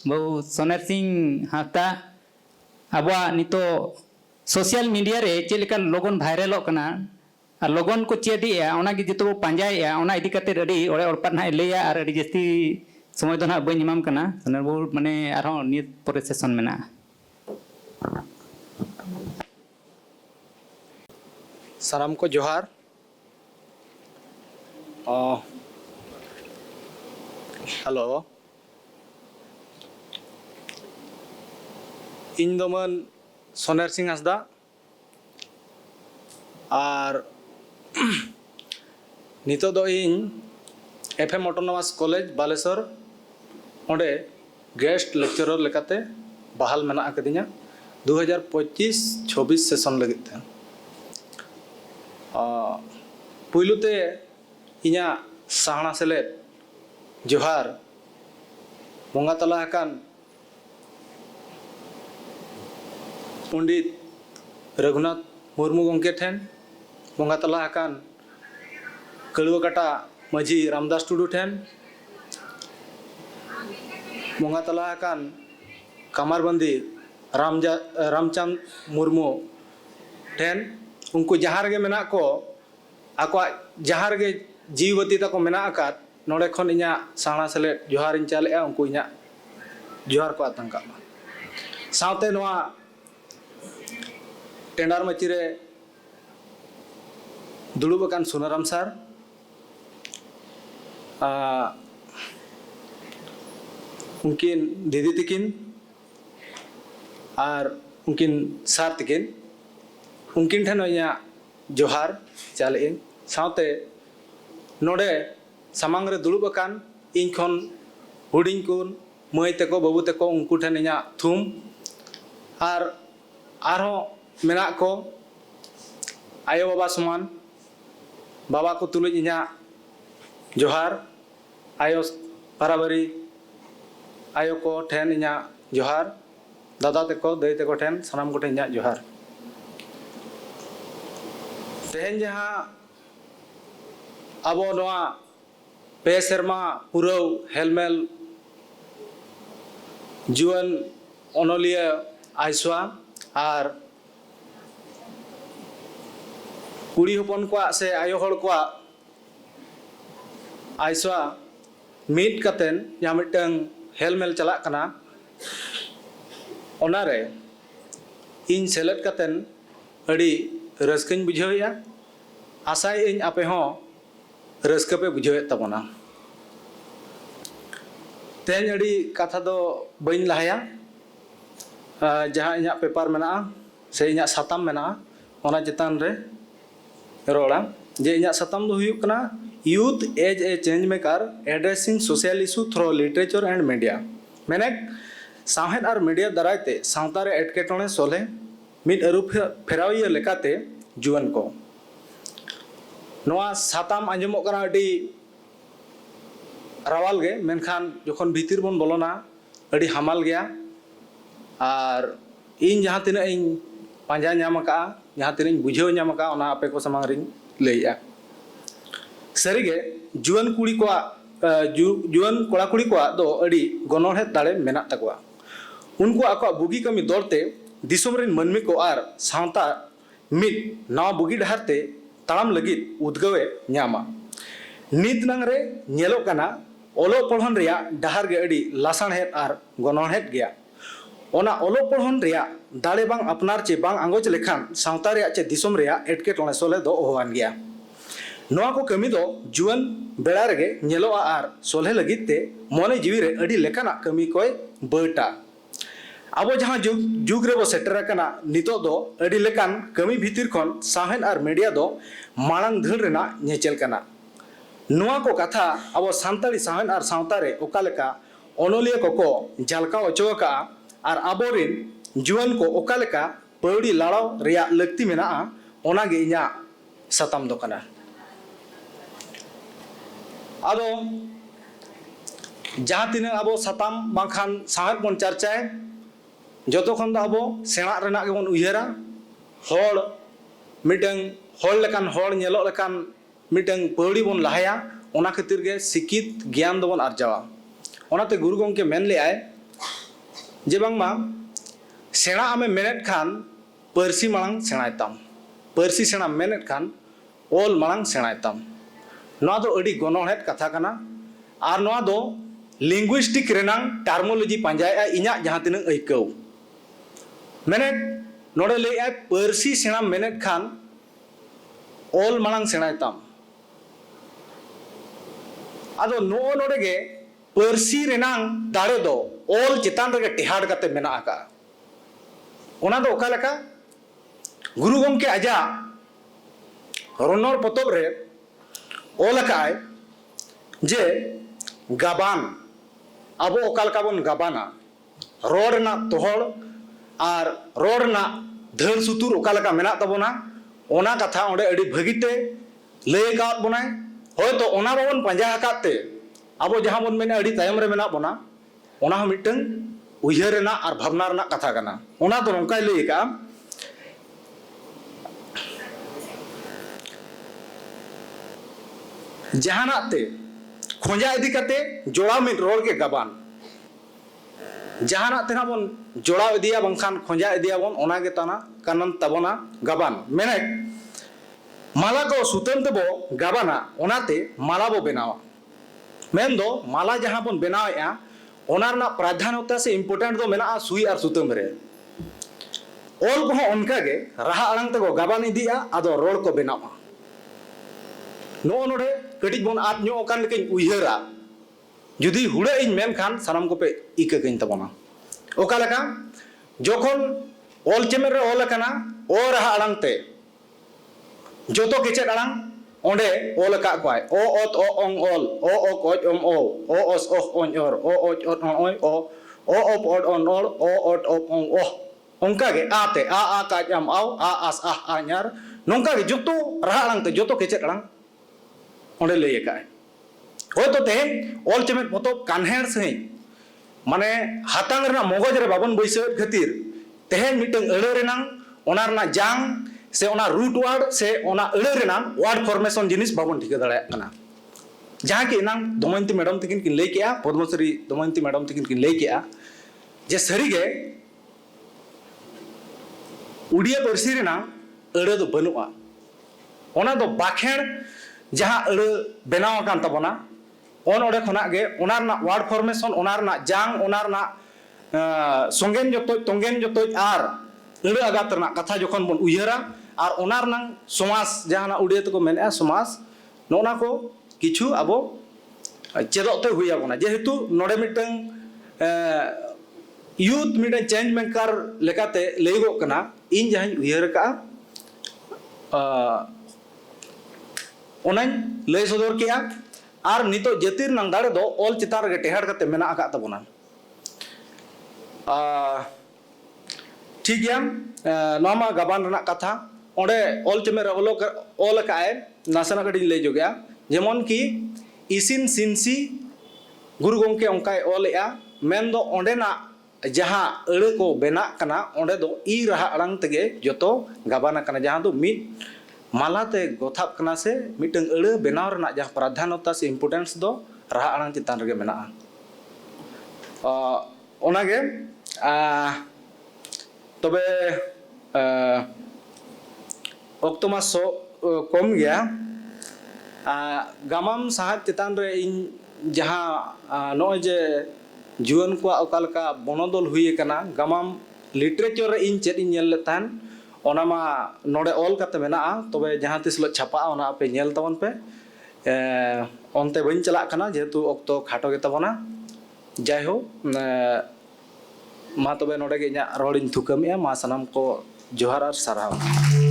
बहु सोनेर सिंह हास्दा अबवा नितो social media रे चेलेका लोगन भाइरलोग कना और लोगन को चेदिया ओना गे जितो पांजाया ओना इदी कते अडी ओरे ओरपात ना लेया और अडी जस्ती समय दो ना बइन इमाम कना सोनेर बाबू माने आरो नित परे सेशन मेना साराम को जोहार हेलो इन दमन सोनेर सिंह हांसदा और नितो दो इन एफएम ऑटोनोमस कॉलेज बालेश्वर ओंडे गेस्ट लेक्चरर लेकाते बहाल मेना आकदिया 2025-26 सेशन लगिते पुइलुते इना साहना सेलेद जोहार बंगा तला हकान पंडित रघुनाथ मुर्मू गंके ठेन बंगा तला हकान कलुवाकाटा माझी रामदास टुडू ठेन बंगा तला हकान कामारबंदी रामचंद मुर्मू ठेन उनको जहाँ रे मेना को आको जहाँ रे जीवती तक मेना आकात नोड़े खन इना साणा सेले जोहार इन चाले उनको इना जोहार को आतंका साउते नोआ टेंडर मचिरे दुड़ुबकान सुनाराम सर उनकिन दीदी तकिन और उनकिन सार तकिन उनकिन ठन इना जोहार चाले साउते नोड़े सामांग रे दुड़ुबकान इन खन हुडिंग कुन मई तको बाबू तको उनको ठन इना थुम और आरो मेना को आयो बाबा समान बाबा को तुलुज इना जोहार आयो बराबरी आयो को ठेन इना जोहार दादा तको दई तको ठेन सानाम को ठेन इना जोहार तेहन जहाँ अब नोआ पे सेरमा पुरव हेलमेल जुआन ओनोलिया आइसवा और कुड़ी हपन को से आयो हड़ को आइसवा मीट कतेन या मिटंग हेलमेल चला कना ओनारे इन सेलेट कतेन अड़ी रस्कन बुझाया आशाय इन आपे हो रस्क पे बुझावे तबना तेन अड़ी कथा दो बइन लहाया जहाँ इना पेपर मेना से इना साताम मेना ओना चितान रे रोड़ा जे इना साताम दो हुयुक कना youth as a change maker addressing social issue through literature and media मैंने साहेद और मीडिया दारायते सावता रे एटकेटोणे सोले मिड अरु फेराविया लेकाते जुआन को नोआ साताम आंजमो कना अडी रावाल गे मेनखान जखन भीतिर बन बोलोना अडी हमाल गया और इन जहाँ तीना इन पांजा नाम का जहाँ तीन बुझाव नाम का ओना आपे को समांग रिन लैया सरीगे जुआन कुड़ी को जुआन कोड़ा कुड़ी को दो अडी गनोड़े दाड़े मेना तकवा उनको आको बुगी कमी दौड़ते दिसोम रिन मनमी को आर सावता मिड नाव बुगी डहारते ताड़ाम लगित उद्गवे न्यामा नित नंगरे नेलो कना ओलो पढ़न रिया डहार गे अडी लासाण हेत आर गनोड़ हेत गया ओना ओलो पढ़न रिया दाड़े बांग अपनार चे बांग आंगोच लेखान सावता रिया चे दिसोम रिया एटकेटोणे सोले दो ओहवान गया नोआ को कमी दो जुआन बेड़ा रेगे नेलोआ आर सोले लगित ते मोने जीवी रे अडी लेकाना कमी कोय बटा अब जहाँ जुग रे बो सेटर कना नितो दो अडी लेकान कमी भीतिर खन साहेन और मीडिया दो मांग धड़ रेना नेचेल कना नोआ को कथा अब सानताड़ी साहेन और सावता रे ओका लेका ओनोलिया को झालका ओचोका और आबोरिन जुआन को ओका लेका पौड़ी लाड़ाव रिया लगती मेना ओना गे इना साताम दो कना आदो जहाँ तीन अब साताम बाखान साहेब बन चर्चाए जो खन अब सेणा रेना गेबन उयहरा हर मिटंग हर लेकान हर नेलो लेकान मिटंग पौड़ी बन लहाया ओना खातिर गे शिक्षित ज्ञान दबन आर्जावा ओनाते गुरु गंके मेन लेआय जे बांगमा सेना आमे मेनेट खान पारसी मांग सेनाय ताम पारसी सेना मेनेट खान ओल मांग सेनाय ताम नोआ दो अडी गनोहेत कथा कना आर नोआ दो लिंगुइस्टिक रेनांग टर्मोलॉजी पांजाया इन्या जहां तिनंग अइकौ मेनेट नोडे लेया पारसी सेना मेनेट खान ओल मांग सेनाय ताम आदो नो नोडे गे पारसी रेनांग दाड़े दो ओल चितान रगे टेहाड़ कते मेना आका ओना दो ओका लेका गुरु गंके आजा रनर पतब रे ओल काय जे गाबान अब ओका लेका बन गाबाना रोड ना तोहड़ और रोड ना धड़ सुतुर ओका लेका मेना तबोना ओना कथा ओंडे अडी भगिते लय कात बनाय होयतो ओना बाबन पंजा हाकाते अब जहां बन मेने अडी तायम रे मेना बना ओना हो मिटन उयहर रेना और भावना रेना कथा कना ओना तो नोंकाय लय का जहानाते खोजा इदी कते जोड़ा में रोड के गबान जहाना तेना बन जोड़ा इदिया बंखान खोजा इदिया बन ओना गे तना कानन तबोना गबान मेने माला को सुतन तबो गबाना ओनाते माला बो बनावा मेन दो माला जहां बन बनाया ओनार ना प्राधान्यता से इंपोर्टेंट दो मेना सुई और सुतम रे ओल को उनका गे रहा अड़ंग तको गबान इदिया आदो रोड को बनावा नो नोडे कटिज बन आत न्यो ओकान लेकिन उयहरा जुदी हुड़े इन मेन खान सनम को पे इका कइन तबोना ओका लेका जोखन ओल चेमेर रे ओल कना ओ रहा अड़ंग ते जोतो केचे अड़ंग ओंडे ओल का क्वाय ओ ओत ओ ओंग ओल ओ ओ कोच ओम ओ ओस ओह ओन ओर ओ ओच ओट ओन ओय ओ ओप ओट ओन ओल ओ ओट ओप ओंग ओह ओंका गे आते आ काच आम आव आ आस आ न्यार नोंका गे जोतो रहा अड़ंग ते जोतो केचे अड़ंग ओंडे लय काय होयतो तेहेन ओल चेमेट पतब कान्हेर सही माने हातांग रेना मगज रे बाबन बैसो खातिर तेहेन मिटंग अड़े रेनांग ओना रेना जांग से ओना रूट वर्ड से ओना अड़े रेनांग वर्ड फॉर्मेशन जिनिस बाबन ठिका दाड़ाया कना जहां कि नाम दमयंती मैडम तकिन किन लय केआ पद्मश्री दमयंती मैडम तकिन किन लय केआ जे सरीगे उड़िया पारसी रेना अड़े दो बनुआ ओना दो बाखेण जहां अड़े बनाव कान तबोना ओन ओडे खना गे ओनार ना वर्ड फॉर्मेशन ओनार ना जांग ओनार ना संगेन जतो तंगेन जतो आर अड़े आगात ना कथा जखन बन उयहरा और ओनार ना समाज जहां उड़िया तको मेने समाज नोना को किछु अबो चेदोते हुया बना जेहेतु नोडे मिटंग यूथ मिटंग चेंज मेकर लेकाते लैगो कना इन जहां उयहर का ओनाइन लय सदर किया और नितो जतिर नंग दाड़े दो ओल चितार गे टेहाड़ कते मेना आका तबोना ठीक गया नोमा गबान रना कथा ओंडे ओल चेमेर ओल काए नासना कडी लय जोगया जेमन की इसिन सिनसी गुरु गंके ओंकाय ओलेआ मेन दो ओंडे ना जहां अड़े को बेना कना ओंडे दो ई रहा अड़ंग तगे जतो गबाना कना जहां दो मिट मालाते गोथाप कना से मिटंग अड़े बेनाव रना जहां प्राधान्यता से इंपोर्टेंस दो रहा अड़ंग चितान रगे मेना ओनागे तबे ओक्तोमा सो कम गया गामाम साहब चितान रे इन जहां नो जे जुवन को ओकालका बनोदल हुई कना गामाम लिटरेचर रे इन चेद इन नेल लेतान ओना मा नोडे ऑल काते मेना तबे जहां तिसलो छापा ओना पे नेल तबन पे ओनते बइन चला कना जेहेतु ओक्तो खाटो गे तबना जाय हो मा तबे नोडे गे इना रोडिन थुकमिया मा सनम को जोहार और साराव।